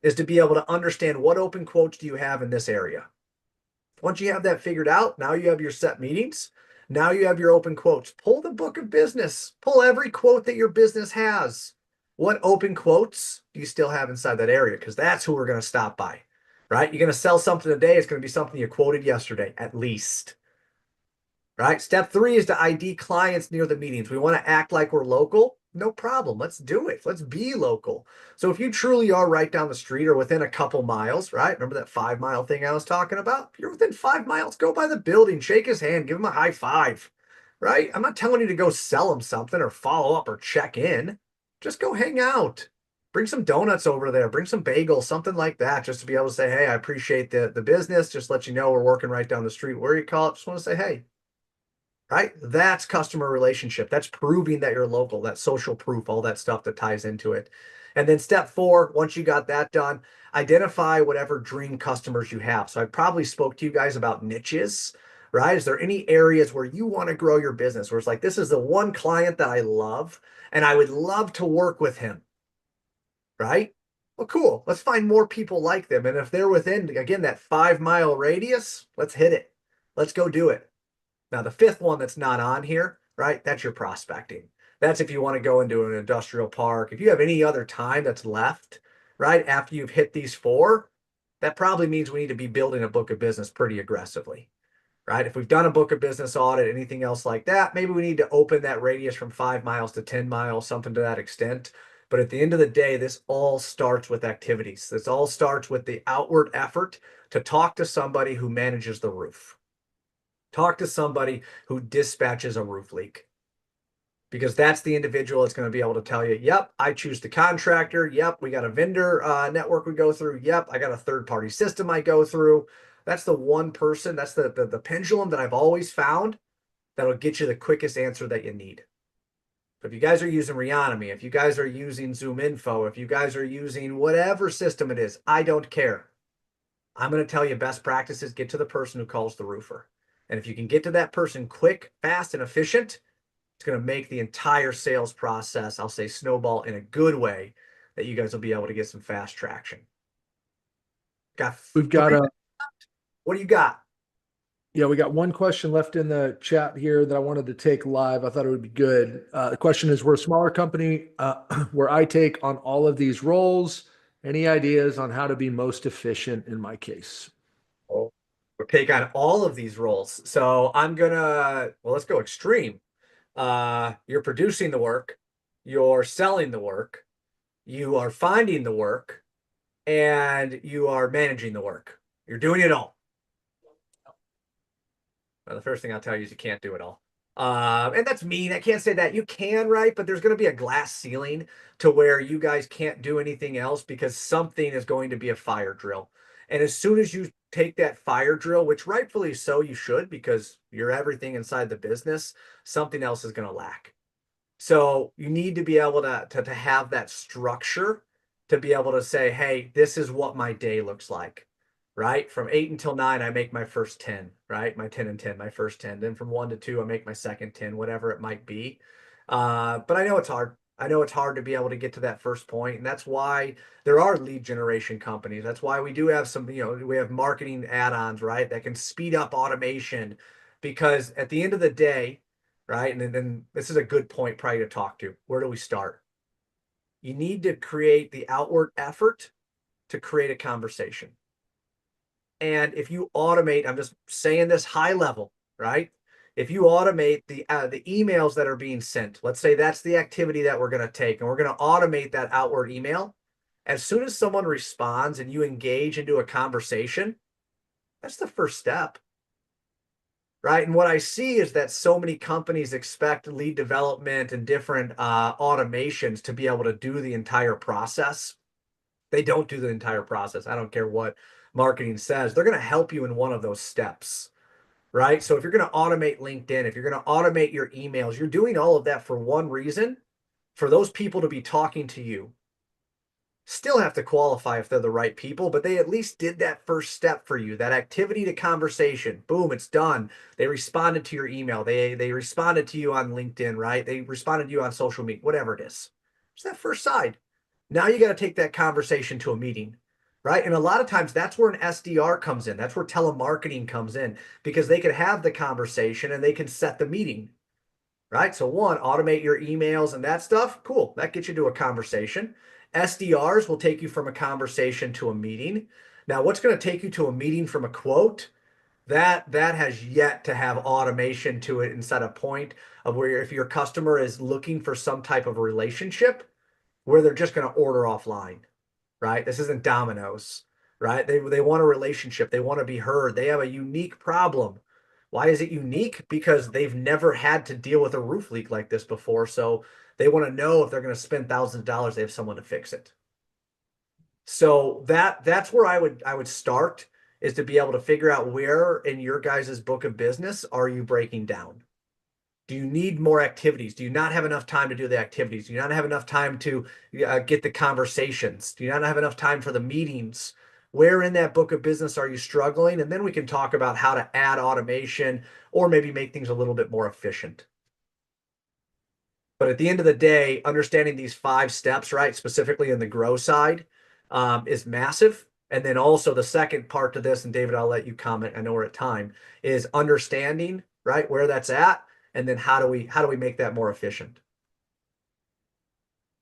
is to be able to understand what open quotes do you have in this area. Once you have that figured out, now you have your set meetings. Now you have your open quotes. Pull the book of business. Pull every quote that your business has. What open quotes do you still have inside that area? Because that's who we're going to stop by, right? You're going to sell something today. It's going to be something you quoted yesterday, at least. Right? Step three is to ID clients near the meetings. We want to act like we're local. No problem. Let's do it. Let's be local. So if you truly are right down the street or within a couple miles, right? Remember that 5 mile thing I was talking about? If you're within 5 miles, go by the building, shake his hand, give him a high five, right? I'm not telling you to go sell him something or follow up or check in. Just go hang out. Bring some donuts over there, bring some bagels, something like that, just to be able to say, hey, I appreciate the business. Just let you know we're working right down the street. Where you call it, just want to say, hey, right? That's customer relationship. That's proving that you're local, that social proof, all that stuff that ties into it. And then step four, once you got that done, identify whatever dream customers you have. So I probably spoke to you guys about niches, right? Is there any areas where you want to grow your business where it's like, this is the one client that I love and I would love to work with him, right? Well, cool. Let's find more people like them. And if they're within, again, that 5 mile radius, let's hit it. Let's go do it. Now, the fifth one that's not on here, right? That's your prospecting. That's if you want to go into an industrial park. If you have any other time that's left, right, after you've hit these four, that probably means we need to be building a book of business pretty aggressively, right? If we've done a book of business audit, anything else like that, maybe we need to open that radius from 5 miles to 10 miles, something to that extent. But at the end of the day, this all starts with activities. This all starts with the outward effort to talk to somebody who manages the roof. Talk to somebody who dispatches a roof leak, because that's the individual that's going to be able to tell you, yep, I choose the contractor. Yep, we got a vendor network we go through. Yep, I got a third-party system I go through. That's the one person, that's the pendulum that I've always found that'll get you the quickest answer that you need. So if you guys are using Reonomy, if you guys are using ZoomInfo, if you guys are using whatever system it is, I don't care. I'm going to tell you best practices, get to the person who calls the roofer. And if you can get to that person quick, fast, and efficient, it's going to make the entire sales process, I'll say, snowball in a good way, that you guys will be able to get some fast traction. Got We've got a what do you got? Yeah, we got one question left in the chat here that I wanted to take live. I thought it would be good. The question is, we're a smaller company where I take on all of these roles. Any ideas on how to be most efficient in my case? Oh, we'll take on all of these roles. So I'm gonna, well, let's go extreme. You're producing the work, you're selling the work, you are finding the work, and you are managing the work. You're doing it all. Well, the first thing I'll tell you is you can't do it all. And that's mean. I can't say that. You can, right? But there's going to be a glass ceiling to where you guys can't do anything else, because something is going to be a fire drill. And as soon as you take that fire drill, which rightfully so you should, because you're everything inside the business, something else is going to lack. So you need to be able to have that structure to be able to say, hey, this is what my day looks like, right? From 8 until 9, I make my first 10, right? My 10 and 10, my first 10. Then from 1 to 2, I make my second 10, whatever it might be. But I know it's hard. I know it's hard to be able to get to that first point, and that's why there are lead generation companies. That's why we do have some, we have marketing add-ons, right, that can speed up automation, because at the end of the day, right, and then this is a good point probably to talk to. Where do we start? You need to create the outward effort to create a conversation. And if you automate, I'm just saying this high level, right? If you automate the emails that are being sent, let's say that's the activity that we're going to take, and we're going to automate that outward email. As soon as someone responds and you engage into a conversation, that's the first step, right? And what I see is that so many companies expect lead development and different automations to be able to do the entire process. They don't do the entire process. I don't care what marketing says. They're going to help you in one of those steps, right? So if you're going to automate LinkedIn, if you're going to automate your emails, you're doing all of that for one reason, for those people to be talking to you. Still have to qualify if they're the right people, but they at least did that first step for you, that activity to conversation. Boom, it's done. They responded to your email. They responded to you on LinkedIn, right? They responded to you on social media, whatever it is. It's that first side. Now you got to take that conversation to a meeting, right? And a lot of times that's where an SDR comes in. That's where telemarketing comes in, because they can have the conversation and they can set the meeting, right? So one, automate your emails and that stuff. Cool. That gets you to a conversation. SDRs will take you from a conversation to a meeting. Now, what's going to take you to a meeting from a quote? That has yet to have automation to it, inside a point of where if your customer is looking for some type of a relationship where they're just going to order offline, right? This isn't Domino's, right? They want a relationship. They want to be heard. They have a unique problem. Why is it unique? Because they've never had to deal with a roof leak like this before. So they want to know if they're going to spend thousands of dollars, they have someone to fix it. So that's where I would start, is to be able to figure out where in your guys' book of business are you breaking down? Do you need more activities? Do you not have enough time to do the activities? Do you not have enough time to get the conversations? Do you not have enough time for the meetings? Where in that book of business are you struggling? And then we can talk about how to add automation or maybe make things a little bit more efficient. But at the end of the day, understanding these 5 steps, right, specifically in the grow side, is massive. And then also the second part to this, and David, I'll let you comment, I know we're at time, is understanding, right, where that's at, and then how do we make that more efficient?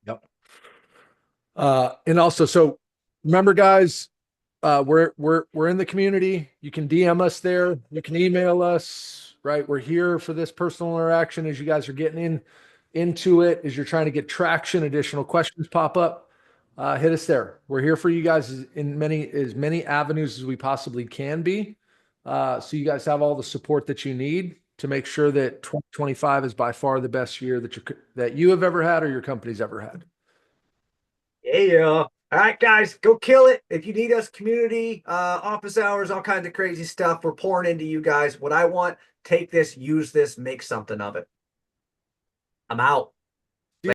Yep. And also, so remember, guys, we're in the community. You can DM us there. You can email us, right? We're here for this personal interaction as you guys are getting into it, as you're trying to get traction, additional questions pop up. Hit us there. We're here for you guys in as many avenues as we possibly can be. So you guys have all the support that you need to make sure that 2025 is by far the best year that you have ever had or your company's ever had. Yeah. All right, guys, go kill it. If you need us, community, office hours, all kinds of crazy stuff, we're pouring into you guys. What I want, take this, use this, make something of it. I'm out.